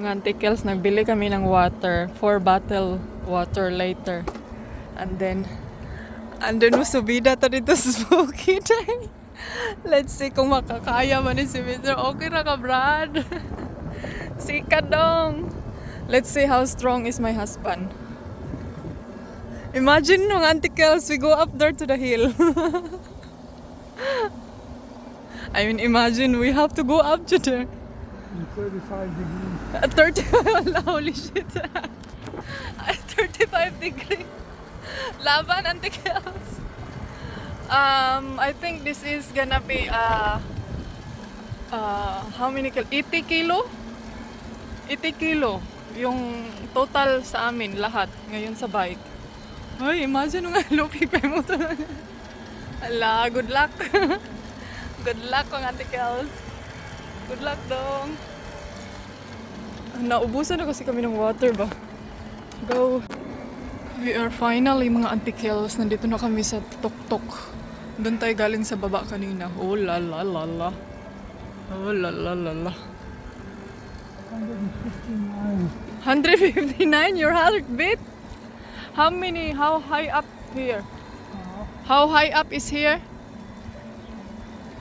Mga Auntie Kels, nagbili kami ng water. 4 bottle water later. And then subida to dito sa Smoky Day. Let's see kung makakaya man ni si Mr. Okay na ka, Brad? Sikat dong. Let's see how strong is my husband. Imagine mga Auntie Kels, we go up there to the hill. I mean, imagine we have to go up to there. 35 degrees. 30, holy shit. 35 degrees. Laban, Auntie Kels. I think this is gonna be how many kilo? 80 kilo? 80 kilo yung total sa amin lahat ngayon sa bike. Ay, imagine nga lupi pa mo to. Ala, good luck. Good luck mga Auntie Kels. Good luck dong. Naubusan na kasi kami ng water ba. Go. We are finally mga Auntie Kels. Nandito na kami sa tok-tok. Doon tayo galing sa baba kanina. Oh la la la la. Oh la la la la. 159 your heartbeat? How high up here? How high up is here?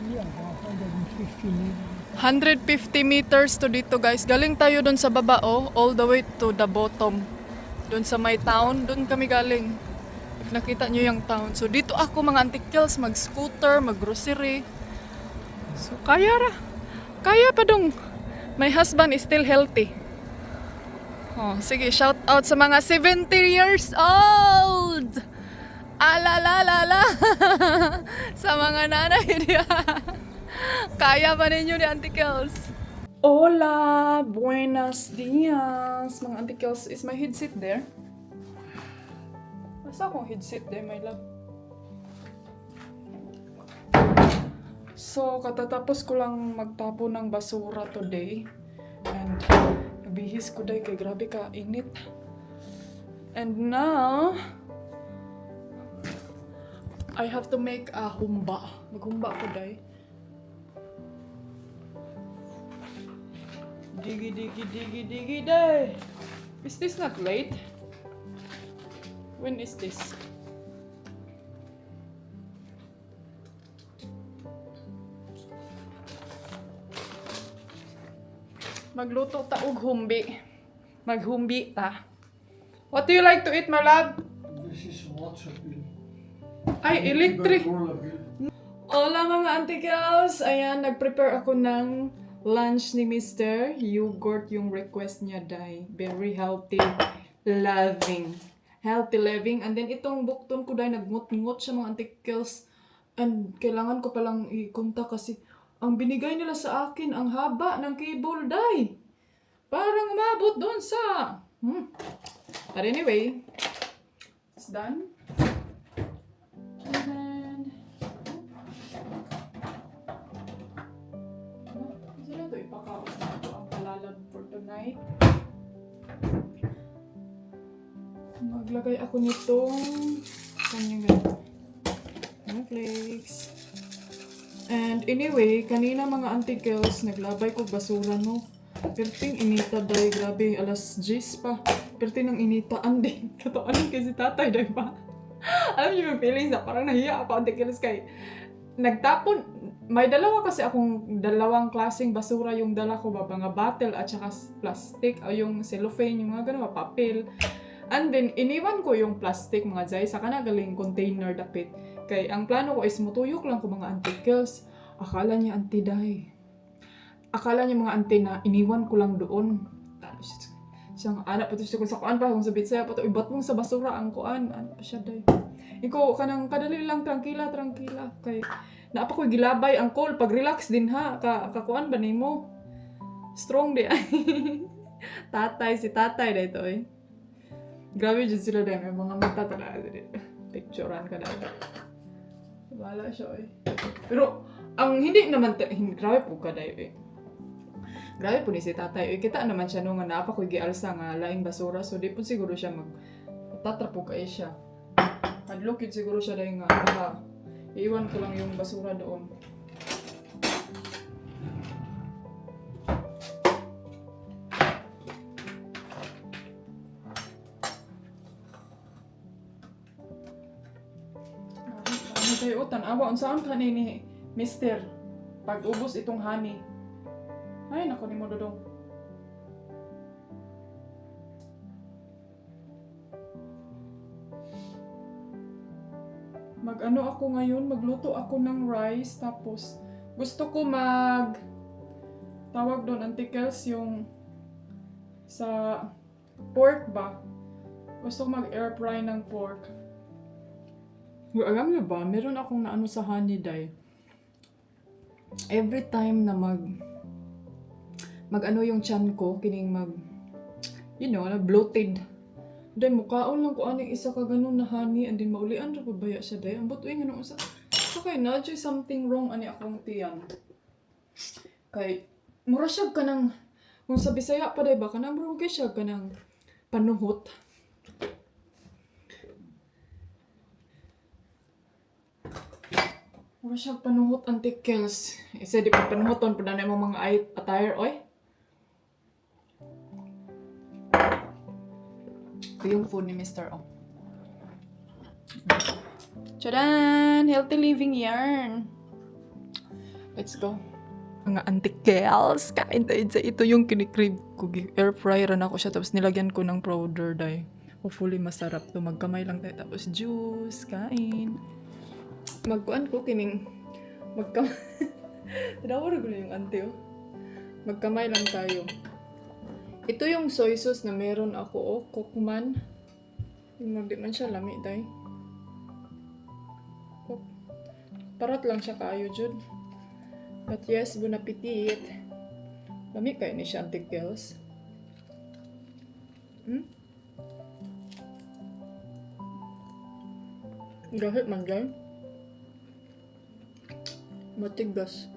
Yeah, 150 meters. 150 meters to dito guys. Galing tayo doon sa baba all the way to the bottom. Doon sa may town, doon kami galing. If nakita nyo yung town. So dito ako mga Auntie Kels, mag-scooter, mag-grocery. So kaya pa dong. My husband is still healthy. Oh, sige, shout out sa mga 70 years old! Alalalala! Sa mga nanay niya. Kaya pa ninyo ni Auntie Kels. Hola! Buenos dias! Mga Auntie Kels, is my headset there? Basta akong headset there, my love. So, katatapos ko lang magtapo ng basura today. And nabihis ko day kay grabe ka init. And now, I have to make a humba. Maghumba ko day. Digi day. Is this not late? When is this? Magluto ta og humbi. Maghumbi ta. What do you like to eat, my love? This is water bill. Ay, electric. Coca-Cola bill. Hola mga Auntie Kels! Ayan, nag-prepare ako ng lunch ni Mr. Yogurt yung request niya, day. Very healthy, loving. Healthy living. And then itong bukton ko, day, nagmut-ngut siya mga Auntie Kels. And kailangan ko palang ikunta kasi ang binigay nila sa akin, ang haba ng cable, day. Parang umabot doon sa... But anyway, it's done. And then... Sila ito, ipakaos na ito ang palalab for tonight. Maglagay ako nitong... Kanyang ganito. Flakes. And anyway, kanina mga Auntie Kels, naglabay ko basura, no? Perting inita, day. Grabe, alas 10 pa. Perting ng inita, andin. Katoanin kasi tatay, day pa. Alam niyo yung feelings na parang nahiya ako, Auntie Kels, kay nagtapon. May dalawa kasi akong dalawang klaseng basura yung dala ko ba, mga bottle at saka plastic o yung cellophane, yung mga ganun, papel. And then, iniwan ko yung plastic mga jay sa kanagaling container dapit. Kay ang plano ko is mutuyok lang ko mga Auntie Kels. Akala niya Auntie day. Akala niya mga Auntie na iniwan ko lang doon. Siyang anak pa to siya sa kuan pa kung sabit saya pa to ibat mong sa basura ang kuan. Ano pa siya day. Ikaw kanang kadali lang tranquila. Kay naapa ko gilabay ang call pag relax din ha. Kakuan ba nimo? Strong di ay. Si tatay dito eh. Grabe dyan sila din. May mga mata talaga din. Picturean ka na. Wala siya eh. Pero, ang hindi naman, grabe po ka dayo eh. Grabe po ni si tatay eh. Kita naman siya nung naapa ko gialsa nga laing basura. So, di po siguro siya tatrapo ka eh siya. Hadlokid siguro siya dahil nga. Iiwan ko lang yung basura doon. Tayo, tanawa. Unsaan ka ni Mister? Pag ubos itong honey. Ay, naku ni mo, Dodong. Mag-ano ako ngayon? Magluto ako ng rice. Tapos, gusto ko tawag doon, antikels, yung sa pork ba? Gusto ko mag-air fry ng pork. Alam niyo ba, meron akong naano sa honey dye. Every time na mag-ano yung chan ko, kining bloated. Then, mukaon lang ko aning isa ka ganun na honey, and then maulian ra pabaya siya dahil. Ang buto yung ganun usa. Okay, na something wrong ani akong tiyan. Kay, mura siya ka ng, kung sa Bisaya pa dahil ba, kanang mura siya ka ng panuhot. Mura siya panuhot antikels. Isa di pa panuhoton, pwede na yung mga attire, oy. Ito yung food ni Mr. O. Tchadan! Healthy living yarn! Let's go. Mga antikels, kain tayo sa ito yung kinikrib ko. Air fryer na ako siya, tapos nilagyan ko ng powder dye. Hopefully masarap to. Magkamay lang tayo, tapos juice, kain. Magkuan ko kining magkamay. Tinawa na yung ante, oh. Magkamay lang tayo. Ito yung soy sauce na meron ako, oh, Cookman. Yung magdi man siya lami, day. Parat lang siya kaayo, Jud. But yes, bon appetit. Lami kayo ni siya, antikels. Gahit man, day. Matigas.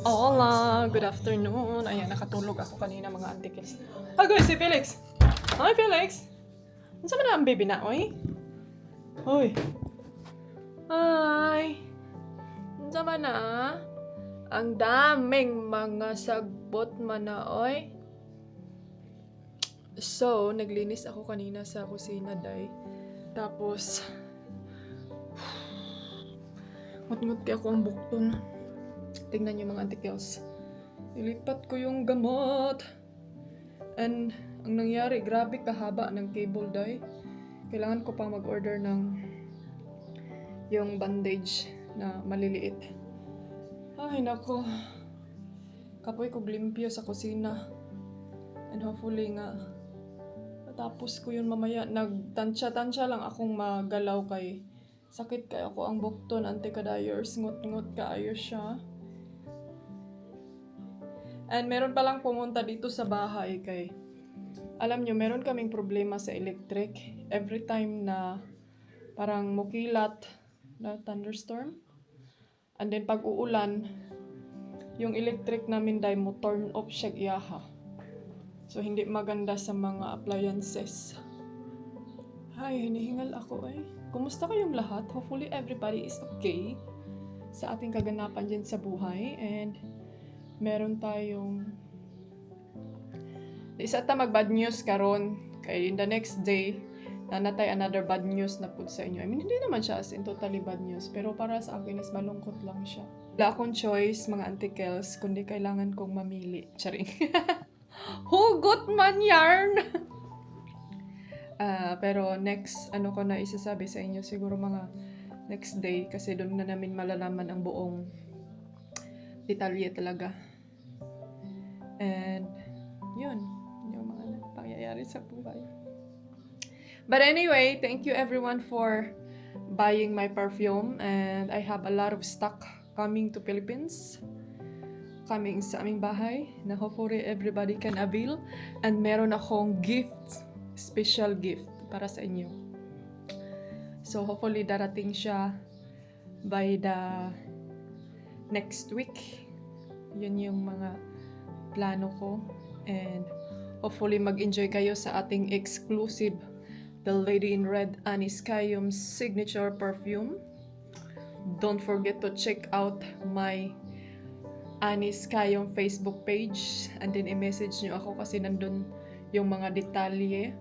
Hola! Good afternoon. Ayan, nakatulog ako kanina mga antikels. Agoy, si Felix! Hi, Felix! Ano ba na ang baby na, oy? Hoy! Hi! Ano ba na? Ang daming mga sagbot man na, oy. So, naglinis ako kanina sa kusina, day. Tapos, ngut-ngut kaya ako ang bukton. Tingnan niyo mga antikels. Ilipat ko yung gamot. And, ang nangyari, grabe kahaba ng cable, day. Kailangan ko pang mag-order ng yung bandage na maliliit. Ay, nako. Kapoy ko limpyo sa kusina. And hopefully nga, tapos ko yun mamaya, nagtansya-tansya lang akong magalaw kay sakit kay ako ang bukton, anti-kadayers, ngut-ngut kaayo siya. And meron palang pumunta dito sa bahay kay, alam nyo, meron kaming problema sa electric. Every time na parang mukilat na thunderstorm, and then pag uulan, yung electric namin dahil mo turn off siya iyaha. So, hindi maganda sa mga appliances. Ay, hinihingal ako eh. Kumusta kayong lahat? Hopefully everybody is okay sa ating kaganapan dyan sa buhay. And meron tayong isa ta mag-bad news karon. Kaya in the next day, nanatay another bad news na po sa inyo. I mean, hindi naman siya as in totally bad news. Pero para sa akin is malungkot lang siya. Wala akong choice, mga antikels, kundi kailangan kong mamili. Charing. Hugot man yarn! Pero next, ko na isasabi sa inyo, siguro mga next day, kasi doon na namin malalaman ang buong detalye talaga. And, yun, yung mga pangyayari sa buhay. But anyway, thank you everyone for buying my perfume, and I have a lot of stock coming to Philippines. Coming sa aming bahay na hopefully everybody can avail. And meron akong gift, special gift para sa inyo. So hopefully darating siya by the next week. Yun yung mga plano ko. And hopefully mag-enjoy kayo sa ating exclusive The Lady in Red Anis Kayum signature perfume. Don't forget to check out my Aniska yung Facebook page, and then i-message nyo ako kasi nandun yung mga detalye.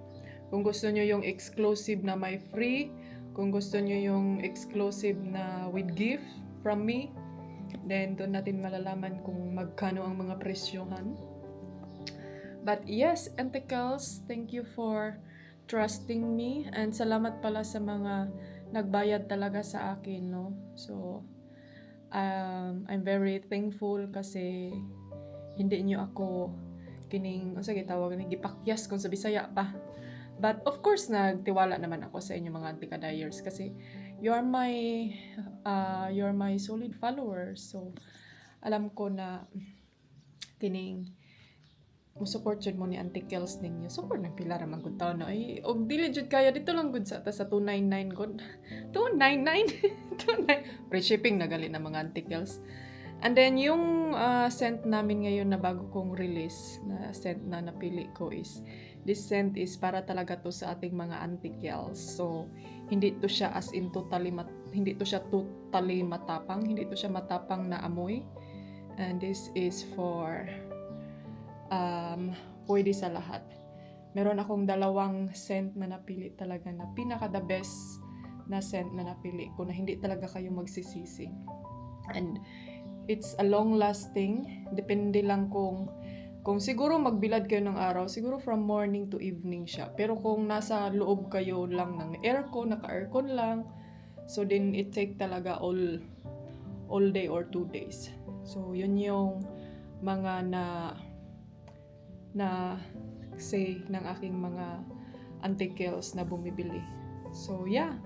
Kung gusto nyo yung exclusive na may free, kung gusto nyo yung exclusive na with gift from me, then doon natin malalaman kung magkano ang mga presyohan. But yes, Anticals, thank you for trusting me, and salamat pala sa mga nagbayad talaga sa akin, no? So, I'm very thankful kasi hindi nyo ako sige, tawag ni gipakyas kung sa Bisaya pa. But of course, nagtiwala naman ako sa inyo mga Antikadayers kasi you're my solid followers. So, alam ko na mo-support jud mo ni Auntie Kels ninyo. Support ng pila ra man gud taon na. Ay, og dili jud kaya dito lang gud sa 299 gud. 299. 29. Free shipping na gali na mga Auntie Kels. And then yung scent namin ngayon na bago kong release na scent na napili ko is this scent is para talaga to sa ating mga Auntie Kels. So hindi to siya as in hindi to siya totally matapang, hindi to siya matapang na amoy. And this is for pwede sa lahat. Meron akong dalawang scent na napili talaga na pinaka the best na scent na napili ko na hindi talaga kayo magsisisi. And it's a long lasting. Depende lang kung siguro magbilad kayo ng araw, siguro from morning to evening siya. Pero kung nasa loob kayo lang ng aircon, naka-aircon lang, so then it take talaga all day or 2 days. So yun yung mga na say ng aking mga Auntie Kels na bumibili. So yeah.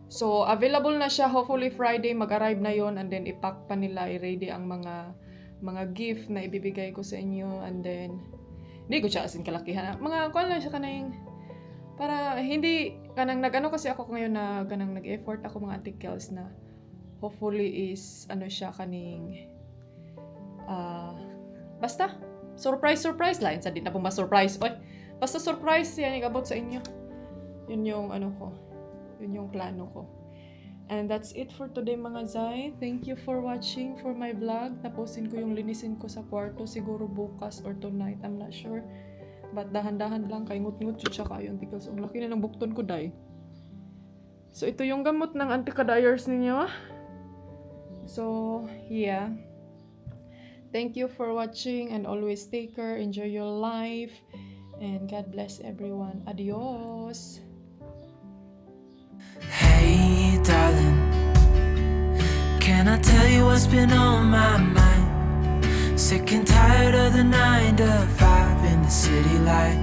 So available na siya, hopefully Friday mag-arrive na yon, and then ipack pa nila, i-ready ang mga gift na ibibigay ko sa inyo, and then hindi ko siya asin kalakihan. Mga kuan lang siya kanang para hindi kanang nagano kasi ako ngayon na kanang nag-effort ako mga Auntie Kels na hopefully is ano siya kaning basta surprise line sa di na po ma-surprise. Oy, basta surprise yan igabot sa inyo. Yun yung ano ko. Yun yung plano ko. And that's it for today mga Zay. Thank you for watching for my vlog. Tapusin ko yung linisin ko sa kwarto siguro bukas or tonight. I'm not sure. But dahan-dahan lang kay ngut-ngut yun siya kayo Auntie Kels. Ang laki na ng bukton ko day. So ito yung gamot ng Antikadayers ninyo. So yeah. Thank you for watching and always take care, enjoy your life, and God bless everyone. Adios! Hey darling, can I tell you what's been on my mind? Sick and tired of the 9 to 5 in the city light.